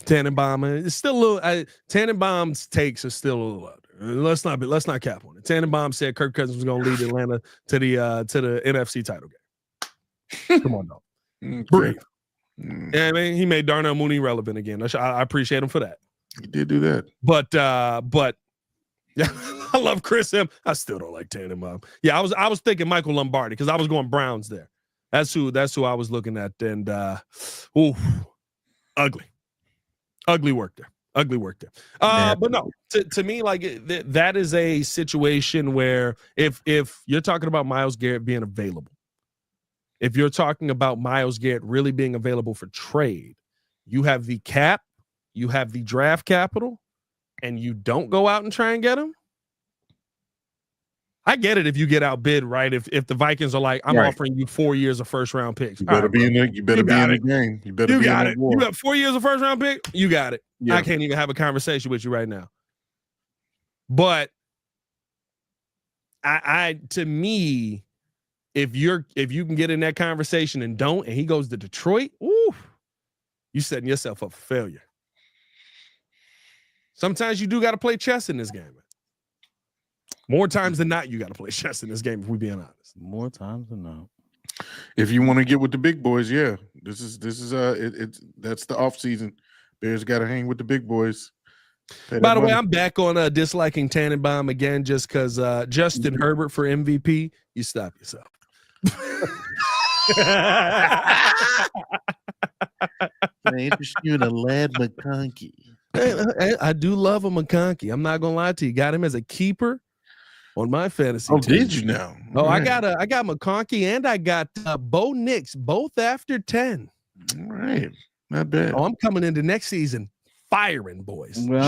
Tannenbaum is still a little. Tannenbaum's takes are still a little out there. Let's not cap on it. Tannenbaum said Kirk Cousins was going to lead Atlanta to the NFC title game. Come on, dog. Breathe. Yeah, I mean, he made Darnell Mooney relevant again. I appreciate him for that. He did do that. But yeah, I love Chris M. I still don't like Tannenbaum. Yeah, I was thinking Michael Lombardi because I was going Browns there. That's who I was looking at. And ugly work there. But no, to me, like that is a situation where if you're talking about Myles Garrett being available, if you're talking about Myles Garrett really being available for trade, you have the cap, you have the draft capital, and you don't go out and try and get him. I get it if you get outbid, right? If the Vikings are like, I'm offering you 4 years of first round picks. You better be in the game. You better be in the war. You got 4 years of first round pick. You got it. Yeah. I can't even have a conversation with you right now. But I to me, if you can get in that conversation and he goes to Detroit, you setting yourself up for failure. Sometimes you do got to play chess in this game. More times than not, you got to play chess in this game, if we're being honest. More times than not. If you want to get with the big boys, yeah. This is that's the offseason. Bears got to hang with the big boys. By the way, I'm back on disliking Tannenbaum again just because Justin Herbert for MVP. You stop yourself. Interest you in a lad McConkey. I do love a McConkey. I'm not gonna lie to you. Got him as a keeper on my fantasy team. Did you now? Oh, right. I got McConkey and I got Bo Nix, both after 10. All right, not bad. Oh, I'm coming into next season firing, boys. Well,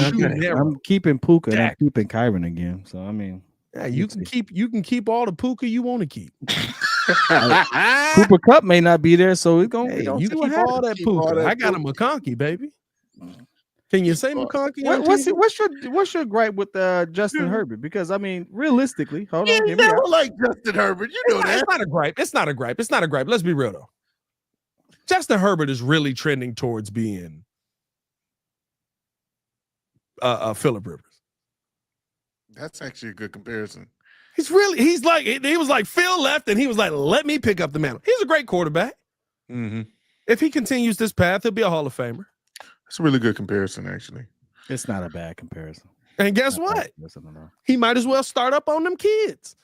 I'm keeping Puka and I'm keeping Kyron again. So I mean, yeah, you can keep all the Puka you want to keep. Cooper Kupp may not be there, so it's going. You can keep all that Puka. I got a McConkey, baby. Can you say McConkey? What's your gripe with Justin Herbert? Because I mean, realistically, hold on. You never like Justin Herbert. You know that. It's not a gripe. It's not a gripe. Let's be real though. Justin Herbert is really trending towards being Phillip Rivers. That's actually a good comparison. He was like Phil left and he was like, let me pick up the mantle. He's a great quarterback. Mm-hmm. If he continues this path, he'll be a Hall of Famer. It's a really good comparison, actually. It's not a bad comparison. And guess what? He might as well start up on them kids.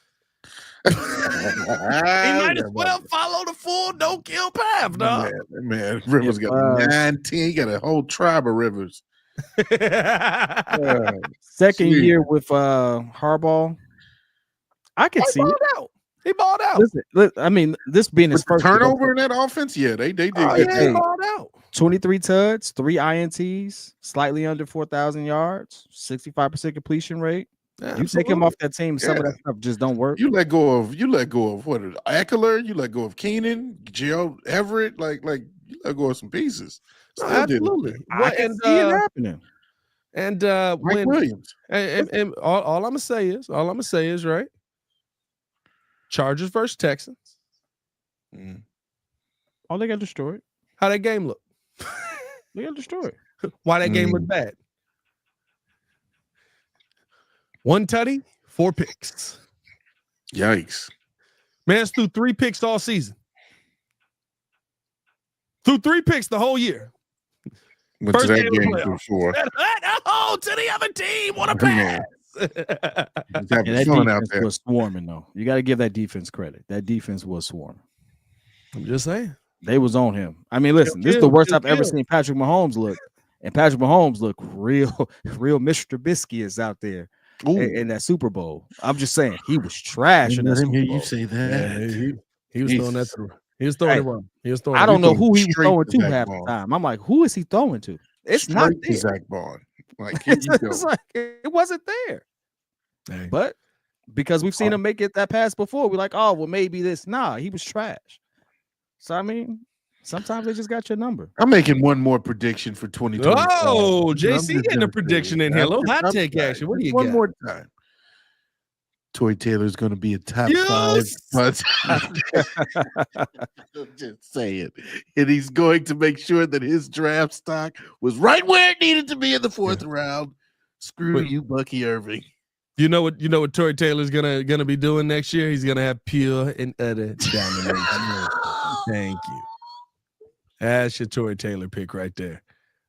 He might as well follow the full no-kill path, dog. Man, Rivers got 19. He got a whole tribe of Rivers. Second year with Harbaugh. I can see it. He balled out. Listen, I mean, this being his first turnover in that offense, yeah, they did good. Yeah, he balled out. 23 tuds, 3 INTs, slightly under 4,000 yards, 65% completion rate. Yeah, you take him off that team, some of that stuff just don't work. You let go of what? Eckler, you let go of Keenan, Gerald Everett, like you let go of some pieces. No, absolutely. I can see it happening. And Mike Williams. And all I'm gonna say is right. Chargers versus Texans. Oh, they got destroyed. How that game look? They got destroyed. Why that game look bad? 1 tutty, 4 picks. Yikes. Man's threw 3 picks all season. Threw 3 picks the whole year. Went First to that game game of the before. Oh, to the other team. What a pass. That defense was swarming, though. You got to give that defense credit. That defense was swarming. I'm just saying. They was on him. I mean, listen, this is the worst I've ever seen Patrick Mahomes look. And Patrick Mahomes look real Mr. Trubisky is out there. in that Super Bowl. I'm just saying he was trash in that Let him Super hear Bowl. you say Yeah, that. he was throwing that Jesus. through. He was throwing Hey, it wrong. He was throwing I it don't know going who he was straight throwing to to Zach half Bond. the time. I'm like, who is he throwing to? It's not Straight to there. Zach Bond. Like, here you go. It's like it wasn't there. Hey. But because we've seen him make it that pass before, we're like, oh well, maybe this. Nah, he was trash. So I mean, sometimes they just got your number. I'm making one more prediction for 2020. Oh, JC getting a prediction in here. Little hot take action. What do you one got? more time. Toy Taylor's going to be a top Yes! 5. Just saying. And he's going to make sure that his draft stock was right where it needed to be in the 4th round. Screw you, Bucky Irving. You know what Tory Taylor's gonna be doing next year? He's gonna have pure and utter domination. Thank you. That's your Tory Taylor pick right there.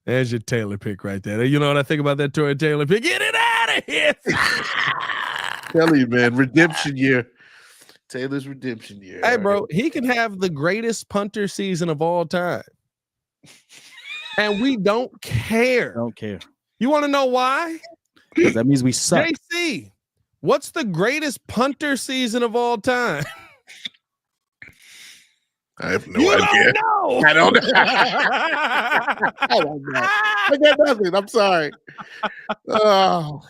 There's your Taylor pick right there. You know what I think about that Tory Taylor pick? Get it out of here. Tell you, man, redemption year. Taylor's redemption year. Hey, bro, he can have the greatest punter season of all time. And we don't care. Don't care. You want to know why? Because that means we suck. JC, what's the greatest punter season of all time? I have no idea. Know. I don't know. I don't know. I got nothing. I'm sorry. Oh.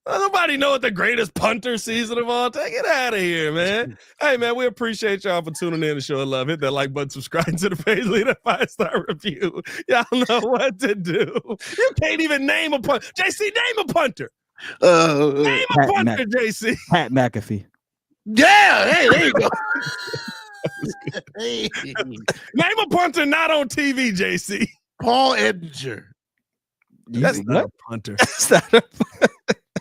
Nobody know what the greatest punter season of all time. Get out of here, man. Hey, man, we appreciate y'all for tuning in to Show of Love. Hit that like button, subscribe to the page, leave a 5-star review. Y'all know what to do. You can't even name a punter. JC, name a punter. Name a punter, JC. Pat McAfee. Yeah, hey, there you go. Hey. Name a punter not on TV, JC. Paul Edinger. That's not a punter. That's not a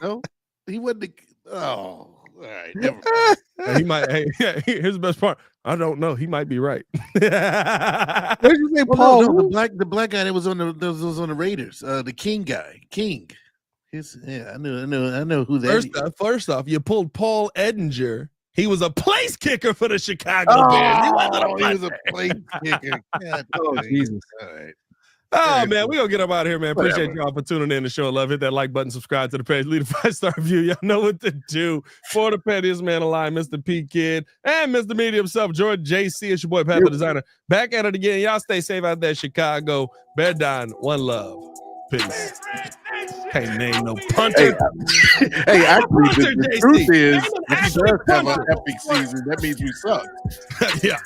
No, he wasn't. All right, never mind. He might. Hey, here's the best part. I don't know. He might be right. What did you say, Paul? No, the black guy that was on the Raiders. The King guy. King. I know who that is. First off, you pulled Paul Edinger. He was a place kicker for the Chicago Bears. He was a place kicker. God, Jesus. All right. Oh, man, we're going to get up out of here, man. Appreciate y'all for tuning in to Show of Love. Hit that like button, subscribe to the page, leave a 5-star review. Y'all know what to do. For the pettiest man alive, Mr. P Kid, and Mr. Media himself, Jordan JC. It's your boy, Pat the Designer. Back at it again. Y'all stay safe out there, Chicago. Bear down. One love. Peace. Can't name no punter. Hey, actually, the truth is, if he does have punter. an epic season, that means we suck. Yeah.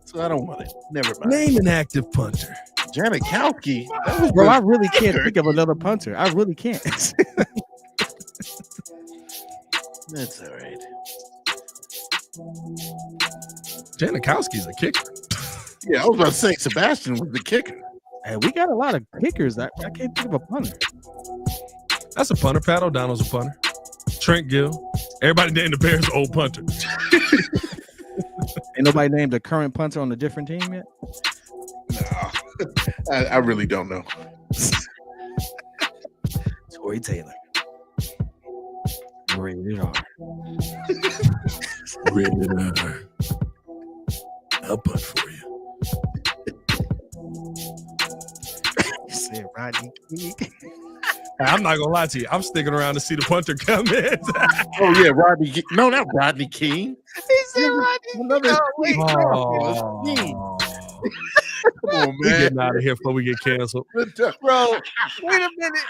So I don't want it. Never mind. Name an active punter. Janikowski. Bro, I really can't think of another punter. I really can't. That's all right. Janikowski's a kicker. Yeah, I was about to say Sebastian was the kicker. Hey, we got a lot of kickers. I can't think of a punter. That's a punter. Pat O'Donnell's a punter. Trent Gill. Everybody named the Bears old punter. Ain't nobody named a current punter on a different team yet? No, I really don't know. Tory Taylor. Rated R. Rated R. I'll punt for you. You said Rodney King. I'm not gonna lie to you. I'm sticking around to see the punter come in. Oh yeah, Rodney. No, not Rodney King. He said Rodney King. Oh, come on, We man. getting out of here before we get canceled. Bro, wait a minute.